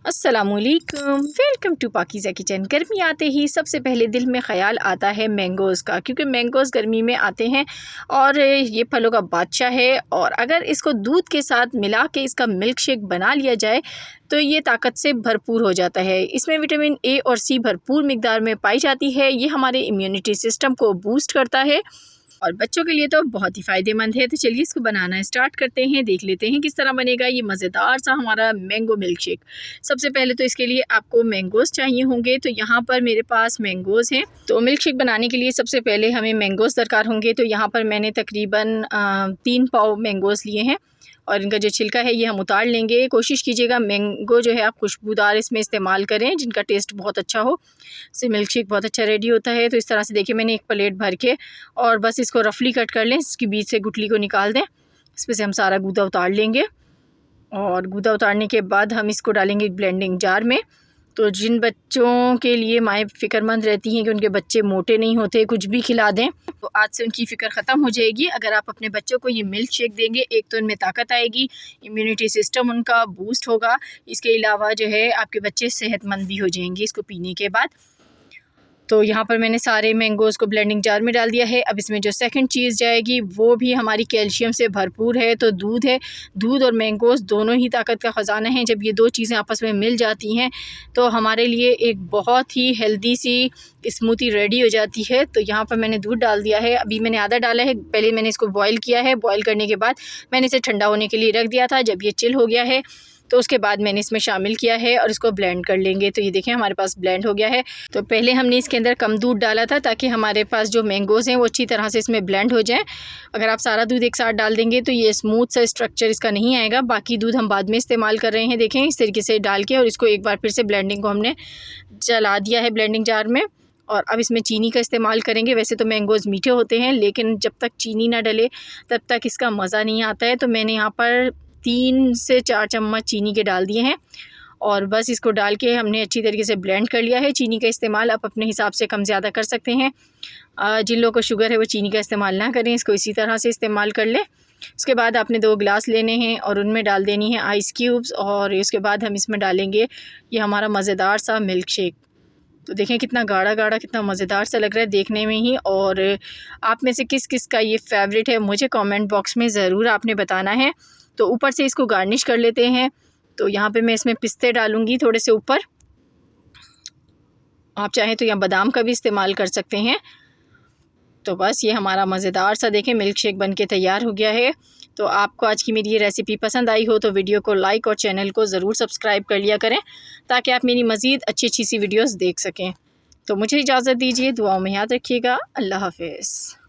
अस्सलामुअलैकुम, welcome to Pakeezah kitchen. गर्मी आते ही सबसे पहले दिल में ख़्याल आता है मैंगोज़ का, क्योंकि मैंगोज़ गर्मी में आते हैं और ये फलों का बादशाह है। और अगर इसको दूध के साथ मिला के इसका मिल्क शेक बना लिया जाए तो ये ताकत से भरपूर हो जाता है। इसमें विटामिन ए और सी भरपूर मिकदार में पाई जाती है। ये हमारे इम्यूनिटी सिस्टम को बूस्ट करता है और बच्चों के लिए तो बहुत ही फ़ायदेमंद है। तो चलिए इसको बनाना स्टार्ट करते हैं, देख लेते हैं किस तरह बनेगा ये मज़ेदार सा हमारा मैंगो मिल्क शेक। सबसे पहले तो इसके लिए आपको मैंगोज़ चाहिए होंगे, तो यहाँ पर मेरे पास मैंगोज़ हैं। तो मिल्क शेक बनाने के लिए सबसे पहले हमें मैंगोज़ दरकार होंगे। तो यहाँ पर मैंने तकरीबन 3 पाव मैंगोज़ लिए हैं और इनका जो छिलका है ये हम उतार लेंगे। कोशिश कीजिएगा मैंगो जो है आप खुशबूदार इसमें इस्तेमाल करें, जिनका टेस्ट बहुत अच्छा हो, इससे मिल्क शेक बहुत अच्छा रेडी होता है। तो इस तरह से देखिए मैंने एक प्लेट भर के और बस इसको रफली कट कर लें, इसकी बीच से गुठली को निकाल दें। इसमें से हम सारा गूदा उतार लेंगे और गूदा उतारने के बाद हम इसको डालेंगे एक ब्लेंडिंग जार में। तो जिन बच्चों के लिए माएँ फ़िक्रमंद रहती हैं कि उनके बच्चे मोटे नहीं होते, कुछ भी खिला दें, तो आज से उनकी फ़िक्र ख़त्म हो जाएगी। अगर आप अपने बच्चों को ये मिल्क शेक देंगे, एक तो इनमें ताकत आएगी, इम्यूनिटी सिस्टम उनका बूस्ट होगा। इसके अलावा जो है आपके बच्चे सेहतमंद भी हो जाएंगे इसको पीने के बाद। तो यहाँ पर मैंने सारे मैंगोज़ को ब्लेंडिंग जार में डाल दिया है। अब इसमें जो सेकंड चीज़ जाएगी वो भी हमारी कैल्शियम से भरपूर है। तो दूध है, दूध और मैंगोज़ दोनों ही ताकत का ख़जाना है। जब ये दो चीज़ें आपस में मिल जाती हैं तो हमारे लिए एक बहुत ही हेल्दी सी स्मूदी रेडी हो जाती है। तो यहाँ पर मैंने दूध डाल दिया है, अभी मैंने आधा डाला है। पहले मैंने इसको बॉयल किया है, बॉयल करने के बाद मैंने इसे ठंडा होने के लिए रख दिया था। जब ये चिल हो गया है तो उसके बाद मैंने इसमें शामिल किया है और इसको ब्लेंड कर लेंगे। तो ये देखें हमारे पास ब्लेंड हो गया है। तो पहले हमने इसके अंदर कम दूध डाला था ताकि हमारे पास जो मैंगोज़ हैं वो अच्छी तरह से इसमें ब्लेंड हो जाए। अगर आप सारा दूध एक साथ डाल देंगे तो ये स्मूथ सा स्ट्रक्चर इसका नहीं आएगा। बाकी दूध हम बाद में इस्तेमाल कर रहे हैं। देखें इस तरीके से डाल के और इसको एक बार फिर से ब्लेंडिंग को हमने चला दिया है ब्लेंडिंग जार में। और अब इसमें चीनी का इस्तेमाल करेंगे। वैसे तो मैंगोज़ मीठे होते हैं, लेकिन जब तक चीनी ना डले तब तक इसका मज़ा नहीं आता है। तो मैंने यहाँ पर 3 से 4 चम्मच चीनी के डाल दिए हैं और बस इसको डाल के हमने अच्छी तरीके से ब्लेंड कर लिया है। चीनी का इस्तेमाल आप अपने हिसाब से कम ज़्यादा कर सकते हैं। जिन लोगों को शुगर है वो चीनी का इस्तेमाल ना करें, इसको इसी तरह से इस्तेमाल कर लें। उसके बाद आपने 2 गिलास लेने हैं और उनमें डाल देनी है आइस क्यूब्स और उसके बाद हम इसमें डालेंगे ये हमारा मज़ेदार सा मिल्क शेक। तो देखें कितना गाढ़ा गाढ़ा, कितना मज़ेदार सा लग रहा है देखने में ही। और आप में से किस किस का ये फेवरेट है मुझे कमेंट बॉक्स में ज़रूर आपने बताना है। तो ऊपर से इसको गार्निश कर लेते हैं। तो यहाँ पे मैं इसमें पिस्ते डालूँगी थोड़े से ऊपर, आप चाहें तो यहाँ बादाम का भी इस्तेमाल कर सकते हैं। तो बस ये हमारा मज़ेदार सा देखें मिल्क शेक बन के तैयार हो गया है। तो आपको आज की मेरी ये रेसिपी पसंद आई हो तो वीडियो को लाइक और चैनल को ज़रूर सब्सक्राइब कर लिया करें ताकि आप मेरी मज़ीद अच्छी अच्छी सी वीडियोज़ देख सकें। तो मुझे इजाज़त दीजिए, दुआओं में याद रखिएगा। अल्लाह हाफ़िज़।